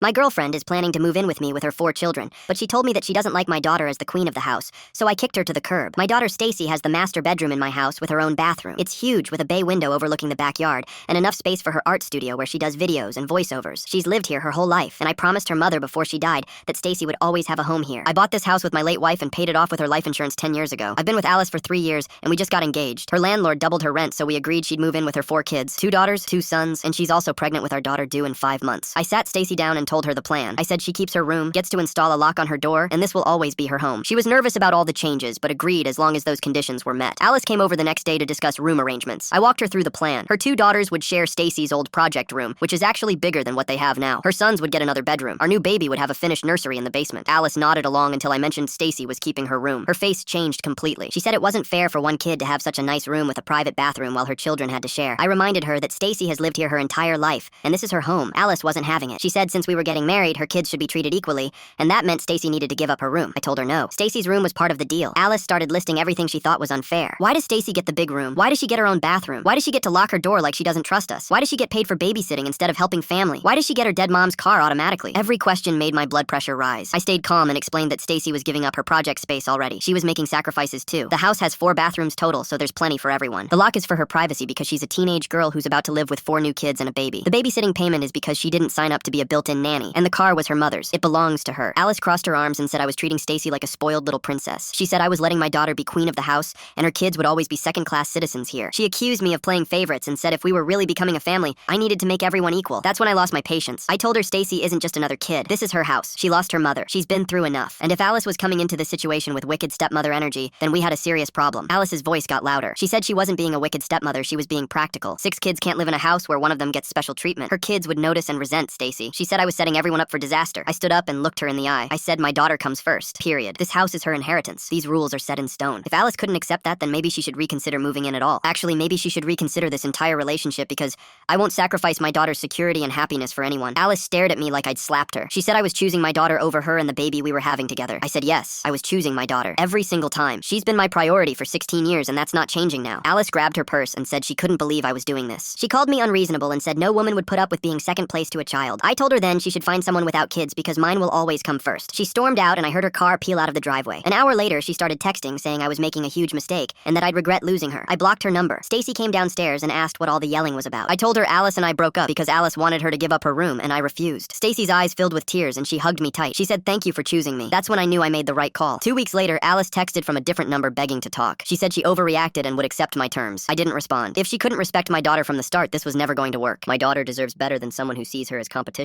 My girlfriend is planning to move in with me with her 4 children, but she told me that she doesn't like my daughter as the queen of the house, so I kicked her to the curb. My daughter Stacy has the master bedroom in my house with her own bathroom. It's huge with a bay window overlooking the backyard and enough space for her art studio where she does videos and voiceovers. She's lived here her whole life, and I promised her mother before she died that Stacy would always have a home here. I bought this house with my late wife and paid it off with her life insurance 10 years ago. I've been with Alice for 3 years, and we just got engaged. Her landlord doubled her rent, so we agreed she'd move in with her 4 kids, 2 daughters, 2 sons, and she's also pregnant with our daughter due in 5 months. I sat Stacy down and told her the plan. I said she keeps her room, gets to install a lock on her door, and this will always be her home. She was nervous about all the changes, but agreed as long as those conditions were met. Alice came over the next day to discuss room arrangements. I walked her through the plan. Her 2 daughters would share Stacy's old project room, which is actually bigger than what they have now. Her sons would get another bedroom. Our new baby would have a finished nursery in the basement. Alice nodded along until I mentioned Stacy was keeping her room. Her face changed completely. She said it wasn't fair for one kid to have such a nice room with a private bathroom while her children had to share. I reminded her that Stacy has lived here her entire life, and this is her home. Alice wasn't having it. She said since we were getting married, her kids should be treated equally, and that meant Stacy needed to give up her room. I told her no. Stacy's room was part of the deal. Alice started listing everything she thought was unfair. Why does Stacy get the big room? Why does she get her own bathroom? Why does she get to lock her door like she doesn't trust us? Why does she get paid for babysitting instead of helping family? Why does she get her dead mom's car automatically? Every question made my blood pressure rise. I stayed calm and explained that Stacy was giving up her project space already. She was making sacrifices too. The house has 4 bathrooms total, so there's plenty for everyone. The lock is for her privacy because she's a teenage girl who's about to live with 4 new kids and a baby. The babysitting payment is because she didn't sign up to be a built-in nanny, and the car was her mother's. It belongs to her. Alice crossed her arms and said I was treating Stacy like a spoiled little princess. She said I was letting my daughter be queen of the house, and her kids would always be second-class citizens here. She accused me of playing favorites and said if we were really becoming a family, I needed to make everyone equal. That's when I lost my patience. I told her Stacy isn't just another kid. This is her house. She lost her mother. She's been through enough. And if Alice was coming into this situation with wicked stepmother energy, then we had a serious problem. Alice's voice got louder. She said she wasn't being a wicked stepmother, she was being practical. 6 kids can't live in a house where one of them gets special treatment. Her kids would notice and resent Stacy. She said I was setting everyone up for disaster. I stood up and looked her in the eye. I said my daughter comes first. Period. This house is her inheritance. These rules are set in stone. If Alice couldn't accept that, then maybe she should reconsider moving in at all. Actually, maybe she should reconsider this entire relationship because I won't sacrifice my daughter's security and happiness for anyone. Alice stared at me like I'd slapped her. She said I was choosing my daughter over her and the baby we were having together. I said yes, I was choosing my daughter. Every single time. She's been my priority for 16 years and that's not changing now. Alice grabbed her purse and said she couldn't believe I was doing this. She called me unreasonable and said no woman would put up with being second place to a child. I told her then she should find someone without kids because mine will always come first. She stormed out and I heard her car peel out of the driveway. An hour later, she started texting saying I was making a huge mistake and that I'd regret losing her. I blocked her number. Stacy came downstairs and asked what all the yelling was about. I told her Alice and I broke up because Alice wanted her to give up her room and I refused. Stacy's eyes filled with tears and she hugged me tight. She said thank you for choosing me. That's when I knew I made the right call. 2 weeks later, Alice texted from a different number begging to talk. She said she overreacted and would accept my terms. I didn't respond. If she couldn't respect my daughter from the start, this was never going to work. My daughter deserves better than someone who sees her as competition.